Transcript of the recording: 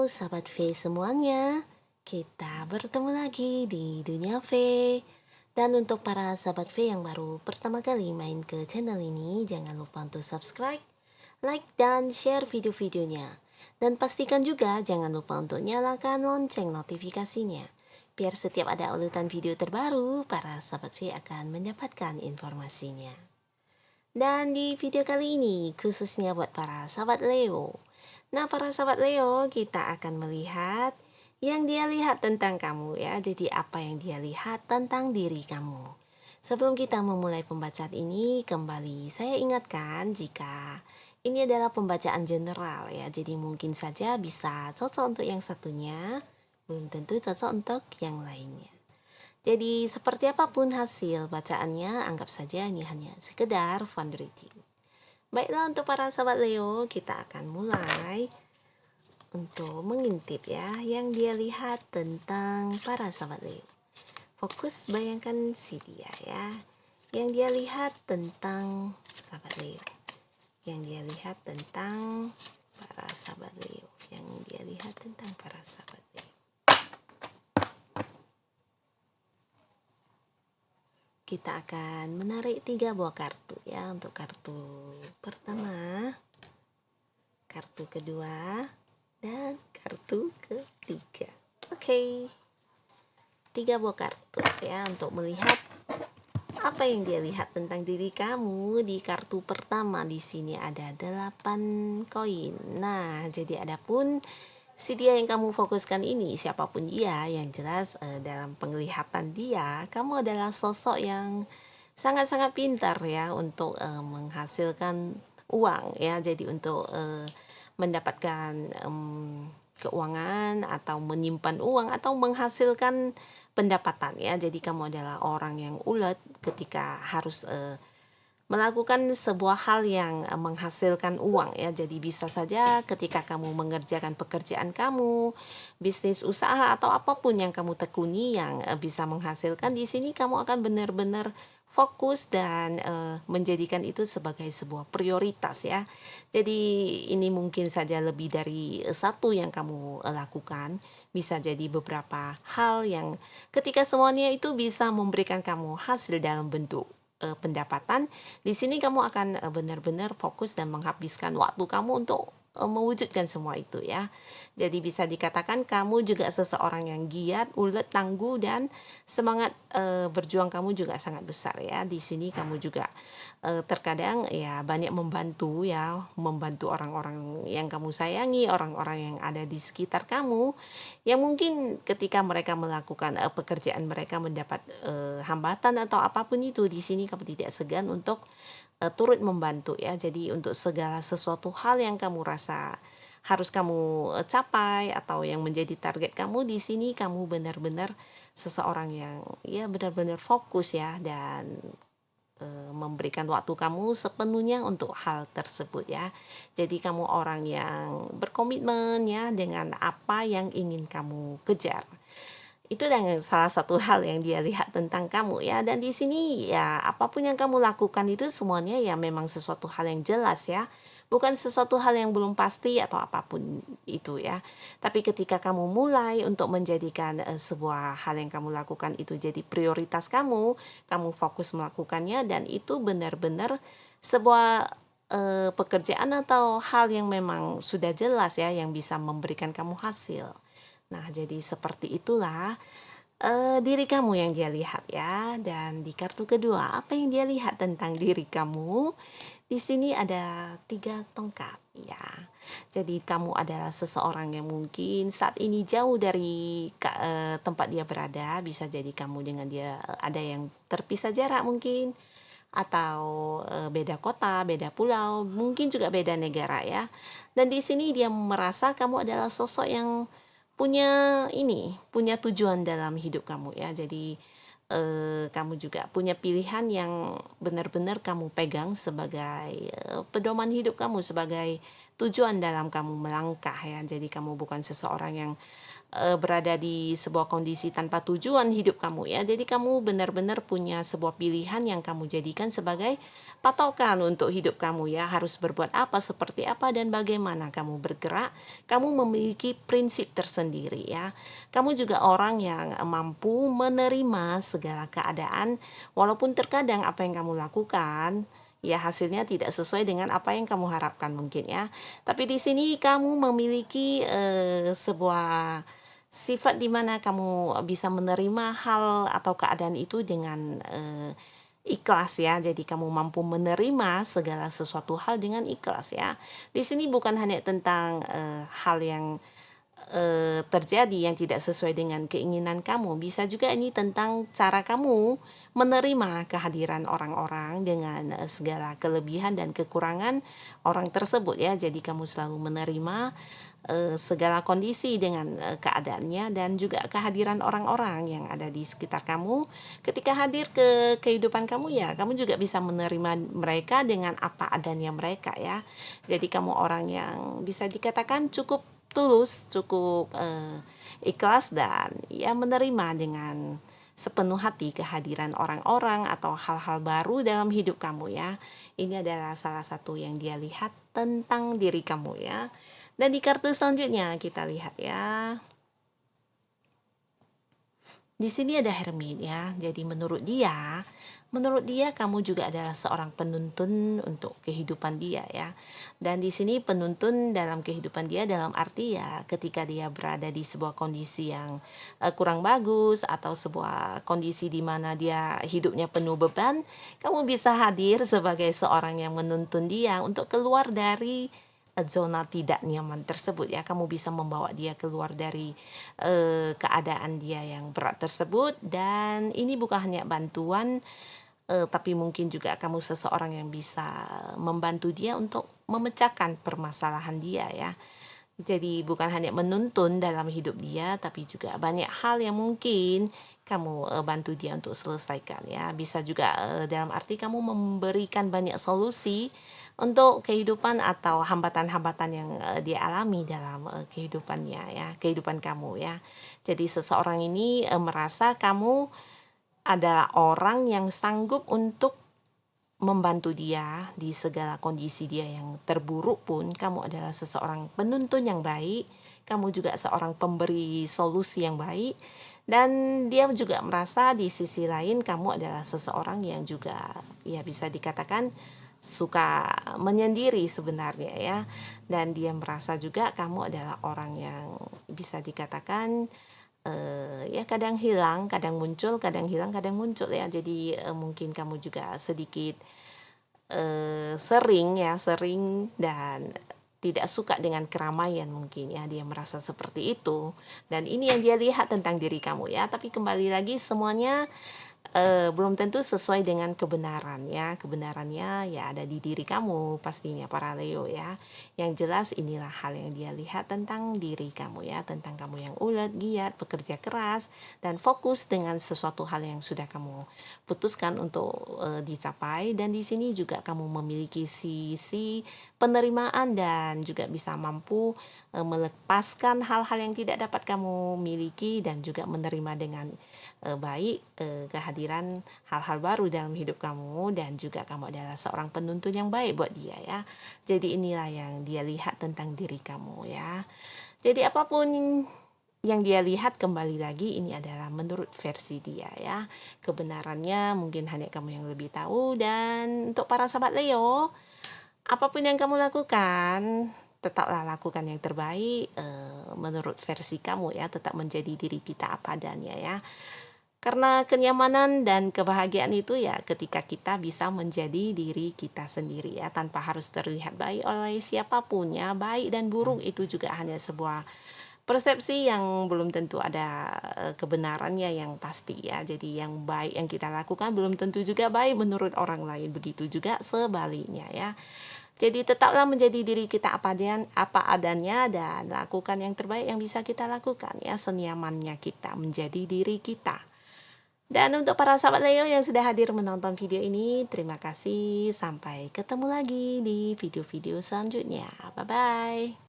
sahabat V semuanya, kita bertemu lagi di Dunia V. Dan untuk para sahabat V yang baru pertama kali main ke channel ini, jangan lupa untuk subscribe, like, dan share video-videonya. Dan pastikan juga jangan lupa untuk nyalakan lonceng notifikasinya, biar setiap ada urutan video terbaru, para sahabat V akan mendapatkan informasinya. Dan di video kali ini, khususnya buat para sahabat Leo. Nah, para sahabat Leo, kita akan melihat yang dia lihat tentang kamu ya. Jadi apa yang dia lihat tentang diri kamu. Sebelum kita memulai pembacaan ini, kembali saya ingatkan jika ini adalah pembacaan general ya. Jadi mungkin saja bisa cocok untuk yang satunya, belum tentu cocok untuk yang lainnya. Jadi seperti apapun hasil bacaannya, anggap saja ini hanya sekedar fun reading. Baiklah, untuk para sahabat Leo, kita akan mulai untuk mengintip ya yang dia lihat tentang para sahabat Leo. Fokus bayangkan si dia ya, yang dia lihat tentang sahabat Leo, yang dia lihat tentang para sahabat Leo, yang dia lihat tentang para sahabat Leo. Kita akan menarik 3 buah kartu ya. Untuk kartu pertama, kartu kedua, dan kartu ketiga. Oke. 3 buah kartu ya untuk melihat apa yang dia lihat tentang diri kamu. Di kartu pertama di sini ada 8 koin. Nah, jadi adapun si dia yang kamu fokuskan ini, siapapun dia, yang jelas dalam penglihatan dia, kamu adalah sosok yang sangat-sangat pintar ya untuk menghasilkan uang ya. Jadi untuk mendapatkan keuangan atau menyimpan uang atau menghasilkan pendapatan ya. Jadi kamu adalah orang yang ulet ketika harus melakukan sebuah hal yang menghasilkan uang ya. Jadi bisa saja ketika kamu mengerjakan pekerjaan kamu, bisnis usaha atau apapun yang kamu tekuni yang bisa menghasilkan, di sini kamu akan benar-benar fokus dan menjadikan itu sebagai sebuah prioritas ya. Jadi ini mungkin saja lebih dari satu yang kamu lakukan, bisa jadi beberapa hal yang ketika semuanya itu bisa memberikan kamu hasil dalam bentuk pendapatan. Di sini kamu akan benar-benar fokus dan menghabiskan waktu kamu untuk mewujudkan semua itu ya. Jadi bisa dikatakan kamu juga seseorang yang giat, ulet, tangguh, dan semangat berjuang kamu juga sangat besar ya. Di sini kamu juga terkadang ya banyak membantu ya, membantu orang-orang yang kamu sayangi, orang-orang yang ada di sekitar kamu, yang mungkin ketika mereka melakukan pekerjaan mereka mendapat hambatan atau apapun itu, di sini kamu tidak segan untuk turut membantu ya. Jadi untuk segala sesuatu hal yang kamu rasa harus kamu capai atau yang menjadi target kamu, di sini kamu benar-benar seseorang yang ya benar-benar fokus ya, dan memberikan waktu kamu sepenuhnya untuk hal tersebut ya. Jadi kamu orang yang berkomitmen ya dengan apa yang ingin kamu kejar. Itu salah satu hal yang dia lihat tentang kamu ya. Dan di sini ya apapun yang kamu lakukan itu semuanya ya memang sesuatu hal yang jelas ya. Bukan sesuatu hal yang belum pasti atau apapun itu ya. Tapi ketika kamu mulai untuk menjadikan sebuah hal yang kamu lakukan itu jadi prioritas kamu fokus melakukannya, dan itu benar-benar sebuah pekerjaan atau hal yang memang sudah jelas ya, yang bisa memberikan kamu hasil. Nah, jadi seperti itulah diri kamu yang dia lihat ya. Dan di kartu kedua, apa yang dia lihat tentang diri kamu? Di sini ada 3 tongkat ya. Jadi kamu adalah seseorang yang mungkin saat ini jauh dari tempat dia berada. Bisa jadi kamu dengan dia ada yang terpisah jarak mungkin, atau beda kota, beda pulau, mungkin juga beda negara ya. Dan di sini dia merasa kamu adalah sosok yang punya tujuan dalam hidup kamu ya. Jadi kamu juga punya pilihan yang benar-benar kamu pegang sebagai pedoman hidup kamu, sebagai tujuan dalam kamu melangkah ya. Jadi kamu bukan seseorang yang berada di sebuah kondisi tanpa tujuan hidup kamu ya. Jadi kamu benar-benar punya sebuah pilihan yang kamu jadikan sebagai patokan untuk hidup kamu ya. Harus berbuat apa, seperti apa, dan bagaimana kamu bergerak. Kamu memiliki prinsip tersendiri ya. Kamu juga orang yang mampu menerima segala keadaan, walaupun terkadang apa yang kamu lakukan ya hasilnya tidak sesuai dengan apa yang kamu harapkan mungkin ya. Tapi di sini kamu memiliki sebuah sifat di mana kamu bisa menerima hal atau keadaan itu dengan ikhlas ya. Jadi kamu mampu menerima segala sesuatu hal dengan ikhlas ya. Di sini bukan hanya tentang hal yang terjadi yang tidak sesuai dengan keinginan kamu. Bisa juga ini tentang cara kamu menerima kehadiran orang-orang dengan segala kelebihan dan kekurangan orang tersebut ya. Jadi kamu selalu menerima segala kondisi dengan keadaannya, dan juga kehadiran orang-orang yang ada di sekitar kamu. Ketika hadir ke kehidupan kamu ya, kamu juga bisa menerima mereka dengan apa adanya mereka ya. Jadi kamu orang yang bisa dikatakan cukup tulus, cukup ikhlas, dan ya menerima dengan sepenuh hati kehadiran orang-orang atau hal-hal baru dalam hidup kamu ya. Ini adalah salah satu yang dia lihat tentang diri kamu ya. Dan di kartu selanjutnya kita lihat ya. Di sini ada Hermit ya. Jadi menurut dia kamu juga adalah seorang penuntun untuk kehidupan dia ya. Dan di sini penuntun dalam kehidupan dia dalam arti ya ketika dia berada di sebuah kondisi yang kurang bagus atau sebuah kondisi di mana dia hidupnya penuh beban, kamu bisa hadir sebagai seorang yang menuntun dia untuk keluar dari zona tidak nyaman tersebut ya. Kamu bisa membawa dia keluar dari keadaan dia yang berat tersebut, dan ini bukan hanya bantuan tapi mungkin juga kamu seseorang yang bisa membantu dia untuk memecahkan permasalahan dia ya. Jadi bukan hanya menuntun dalam hidup dia, tapi juga banyak hal yang mungkin kamu bantu dia untuk selesaikan ya. Bisa juga dalam arti kamu memberikan banyak solusi untuk kehidupan atau hambatan-hambatan yang dia alami dalam kehidupannya ya, kehidupan kamu ya. Jadi seseorang ini merasa kamu adalah orang yang sanggup untuk membantu dia di segala kondisi dia yang terburuk pun. Kamu adalah seseorang penuntun yang baik, kamu juga seorang pemberi solusi yang baik, dan dia juga merasa di sisi lain kamu adalah seseorang yang juga ya bisa dikatakan suka menyendiri sebenarnya ya. Dan dia merasa juga kamu adalah orang yang bisa dikatakan ya kadang hilang, kadang muncul, kadang hilang, kadang muncul ya. Jadi mungkin kamu juga sedikit sering dan tidak suka dengan keramaian mungkin ya. Dia merasa seperti itu, dan ini yang dia lihat tentang diri kamu ya. Tapi kembali lagi semuanya belum tentu sesuai dengan kebenaran ya. Kebenarannya ya ada di diri kamu pastinya para Leo ya. Yang jelas inilah hal yang dia lihat tentang diri kamu ya, tentang kamu yang ulet, giat, bekerja keras, dan fokus dengan sesuatu hal yang sudah kamu putuskan untuk dicapai. Dan di sini juga kamu memiliki sisi penerimaan dan juga bisa mampu melepaskan hal-hal yang tidak dapat kamu miliki, dan juga menerima dengan baik kehadiran hal-hal baru dalam hidup kamu, dan juga kamu adalah seorang penuntun yang baik buat dia ya. Jadi inilah yang dia lihat tentang diri kamu ya. Jadi apapun yang dia lihat, kembali lagi ini adalah menurut versi dia ya. Kebenarannya mungkin hanya kamu yang lebih tahu. Dan untuk para sahabat Leo, apapun yang kamu lakukan, tetaplah lakukan yang terbaik menurut versi kamu ya. Tetap menjadi diri kita apa adanya ya. Karena kenyamanan dan kebahagiaan itu ya ketika kita bisa menjadi diri kita sendiri ya, tanpa harus terlihat baik oleh siapapun ya. Baik dan buruk itu juga hanya sebuah persepsi yang belum tentu ada kebenarannya yang pasti ya. Jadi yang baik yang kita lakukan belum tentu juga baik menurut orang lain, begitu juga sebaliknya ya. Jadi tetaplah menjadi diri kita apa adanya, dan lakukan yang terbaik yang bisa kita lakukan ya, senyamannya kita menjadi diri kita. Dan untuk para sahabat Leo yang sudah hadir menonton video ini, terima kasih. Sampai ketemu lagi di video-video selanjutnya. Bye-bye.